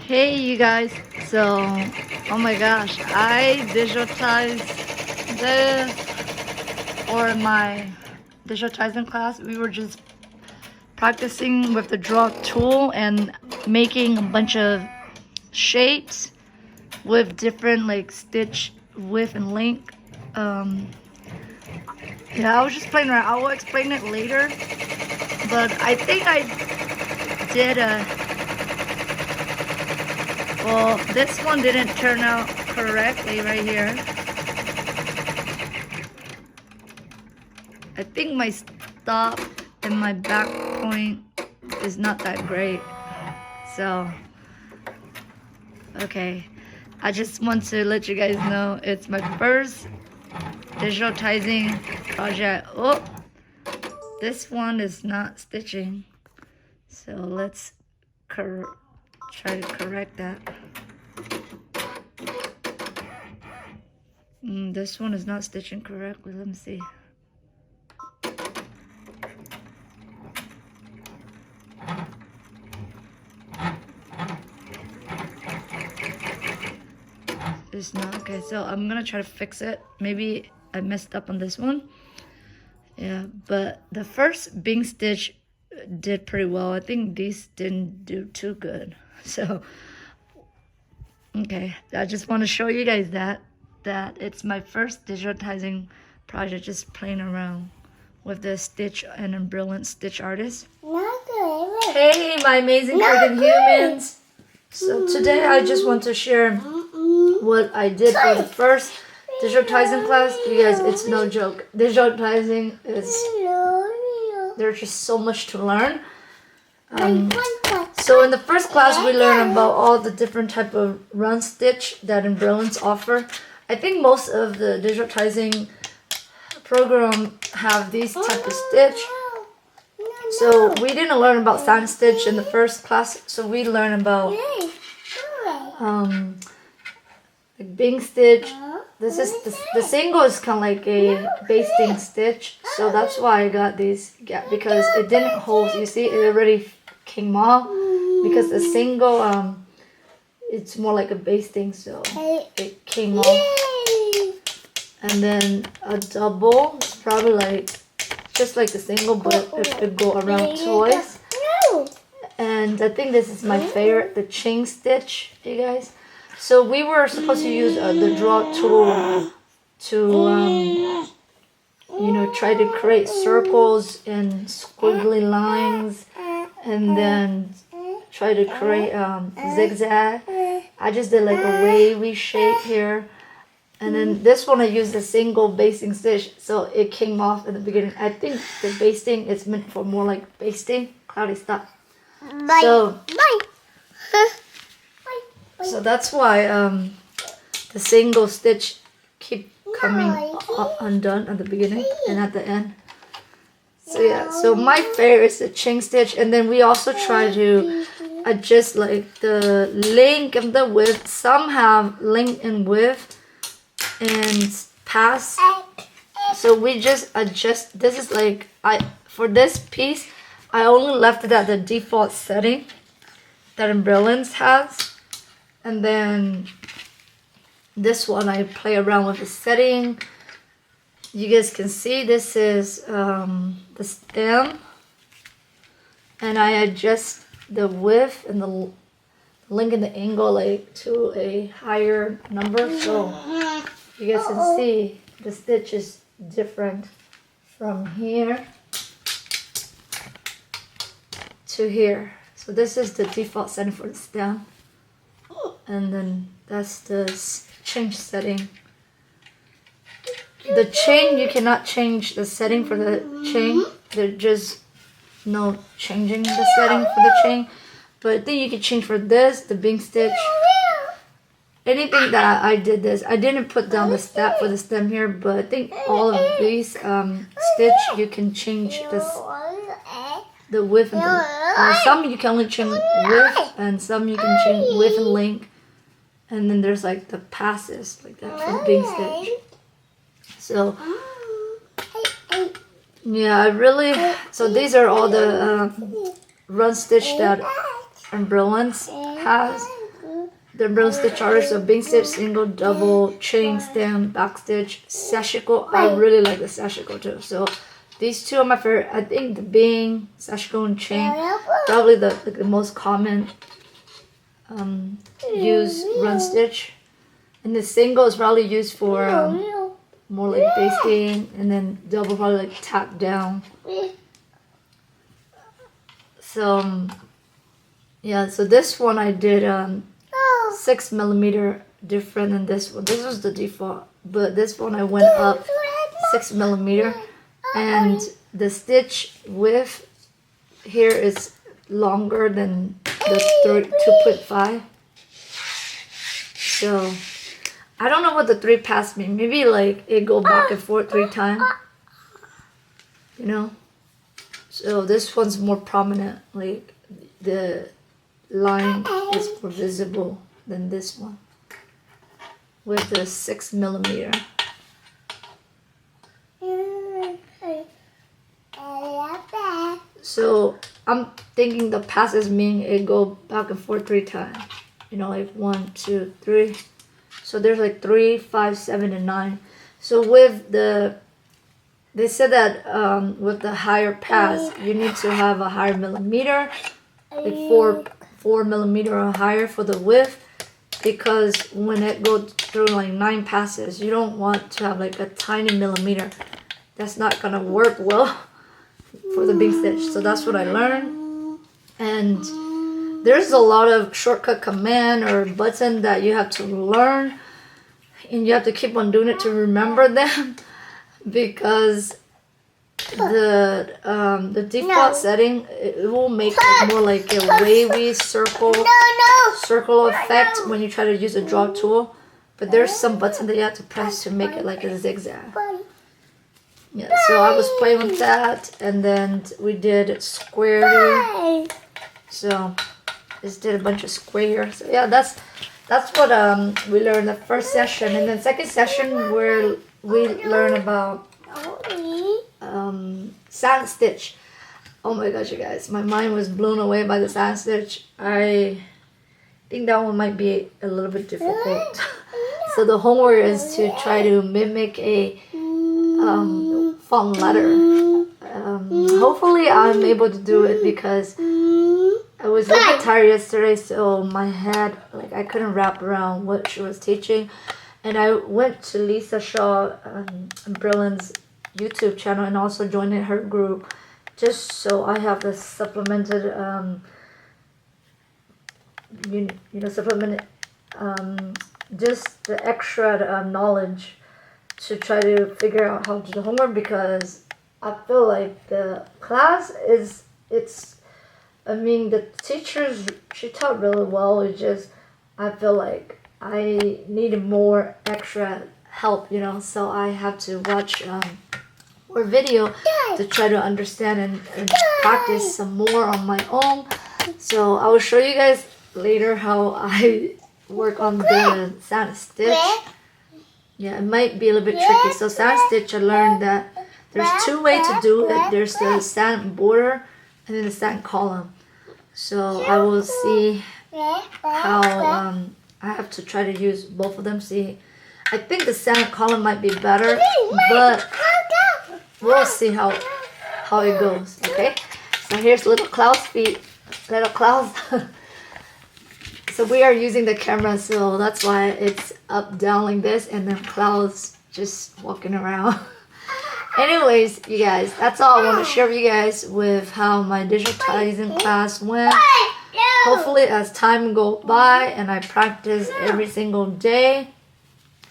Hey you guys, so oh my gosh, I digitized this for my digitizing class. We were just practicing with the draw tool and making a bunch of shapes with different like stitch width and length. Yeah, I was just playing around. I will explain it later, but I think I did well, this one didn't turn out correctly right here. I think my stop and my back point is not that great. So, okay. I just want to let you guys know it's my first digitizing project. Oh, this one is not stitching. So let's try to correct that. This one is not stitching correctly. Let me see. It's not okay. So I'm gonna try to fix it. Maybe I messed up on this one. Yeah, but the first Bing stitch did pretty well. I think these didn't do too good. So okay, I just want to show you guys that it's my first digitizing project, just playing around with the stitch and Embrillance stitch artist. Hey my amazing freaking humans. So today I just want to share what I did for the first digitizing class. You guys, it's no joke. Digitizing is, there's just so much to learn. So in the first class we learned about all the different type of run stitch that Embrillance offer. I think most of the digitizing program have these type of stitch. So we didn't learn about sand stitch in the first class. So we learned about like Bing stitch. This is the single is kind of like a basting stitch. So that's why I got these, because it didn't hold. You see, it already came off. Because the single, it's more like a basting, so it came off. And then a double, it's probably like just like the single, but it could go around twice. And I think this is my favorite, the chain stitch, you guys. So we were supposed to use the draw tool to, you know, try to create circles and squiggly lines, and then try to create zigzag. I just did like a wavy shape here. And then this one I used a single basting stitch, so it came off in the beginning. I think the basting is meant for more like basting. Cloudy, stop. So that's why the single stitch keep coming undone at the beginning and at the end. So yeah, so my favorite is the chain stitch, and then we also try to adjust like the length and the width. Some have length and width and pass, so we just adjust. This is like, for this piece I only left it at the default setting that Embrillance has, and then this one I play around with the setting. You guys can see this is the stem, and I adjust the width and the length and the angle like to a higher number, so you guys can see the stitch is different from here to here. So this is the default setting for the stem, and then that's the chain setting. The chain, you cannot change the setting for the chain. There's just no changing the setting for the chain. But I think you can change for this, the Bing stitch. Anything that I did this, I didn't put down the stat for the stem here, but I think all of these stitch, you can change the width and some you can only change width, and some you can change width and length. And then there's like the passes like that for the Bing stitch. So yeah, I really, so these are all the run stitch that Embrillance has. the Embrillance stitch artist, so bing stitch, single, double, chain, stem, back stitch, sashiko. I really like the sashiko too. So these two are my favorite. I think the bing, sashiko, and chain probably the most common used run stitch, and the single is probably used for more like basting, and then double probably like tack down. So yeah, so this one I did 6mm different than this one. This was the default, but this one I went up 6mm, and the stitch width here is longer than the 2.5. So I don't know what the 3 pass mean. Maybe like it go back and forth 3 times, you know. So this one's more prominent, like the line is more visible than this one with the 6mm. So I'm thinking the passes mean it go back and forth 3 times, you know, like 1, 2, 3. So there's like 3, 5, 7, and 9. So with they said that with the higher pass, you need to have a higher millimeter, like 4mm or higher for the width, because when it goes through like 9 passes, you don't want to have like a tiny millimeter. That's not gonna work well for the big stitch. So that's what I learned. And there's a lot of shortcut command or button that you have to learn, and you have to keep on doing it to remember them, because the default setting, it will make it more like a wavy circle effect when you try to use a draw tool. But there's some button that you have to press to make it like a zigzag. Yeah, so I was playing with that, and then we did square. So just did a bunch of square. So yeah, that's what we learned the first session, and then second session where we learn about sand stitch. Oh my gosh, you guys, my mind was blown away by the sand stitch. I think that one might be a little bit difficult. So the homework is to try to mimic a font letter. Hopefully I'm able to do it, because I was a little bit tired yesterday, so my head, like, I couldn't wrap around what she was teaching. And I went to Lisa Shaw Embrillance YouTube channel and also joined in her group, just so I have the supplemented just the extra knowledge to try to figure out how to do the homework, because I feel like the class the teachers, she taught really well. It's just, I feel like I needed more extra help, you know, so I have to watch more video to try to understand and practice some more on my own. So I will show you guys later how I work on the sand stitch. Yeah, it might be a little bit tricky. So sand stitch, I learned that there's 2 ways to do it. There's the sand border and then the sand column. So I will see how I have to try to use both of them. See, I think the sand column might be better, but we'll see how it goes. Okay, so here's little cloud's feet, little clouds. So we are using the camera, so that's why it's up down like this, and then clouds just walking around. Anyways, you guys, that's all I want to share with you guys with how my digitizing class went. Hopefully, as time goes by and I practice every single day,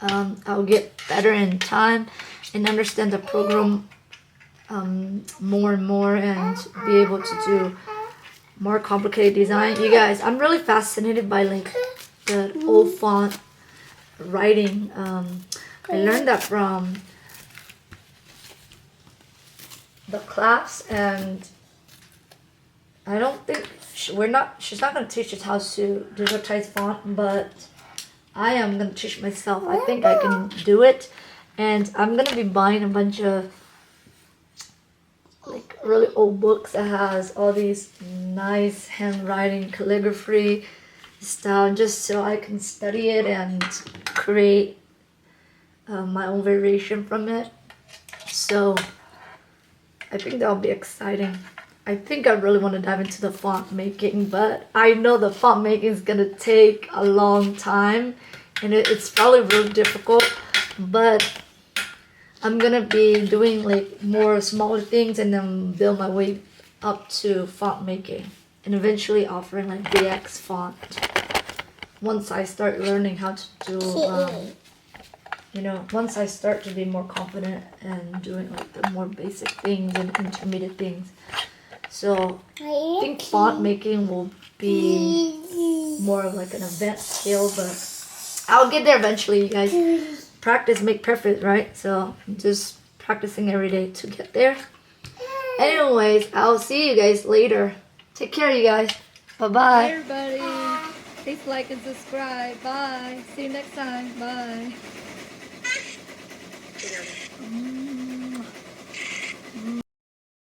I'll get better in time and understand the program more and more, and be able to do more complicated design. You guys, I'm really fascinated by like the old font writing. I learned that from the class, and I don't think she's not going to teach us how to digitize font, but I am going to teach myself. I think I can do it, and I'm going to be buying a bunch of like really old books that has all these nice handwriting, calligraphy, style just so I can study it and create my own variation from it. So I think that'll be exciting. I think I really want to dive into the font making, but I know the font making is gonna take a long time and it's probably really difficult, but I'm gonna be doing like more smaller things and then build my way up to font making and eventually offering like DX font once I start learning how to do you know, once I start to be more confident and doing like the more basic things and intermediate things. So I think font making will be more of like an advanced skill, but I'll get there eventually, you guys. Practice make perfect, right? So I'm just practicing every day to get there. Anyways, I'll see you guys later. Take care, you guys. Bye-bye. Bye, everybody. Please like and subscribe. Bye. See you next time. Bye.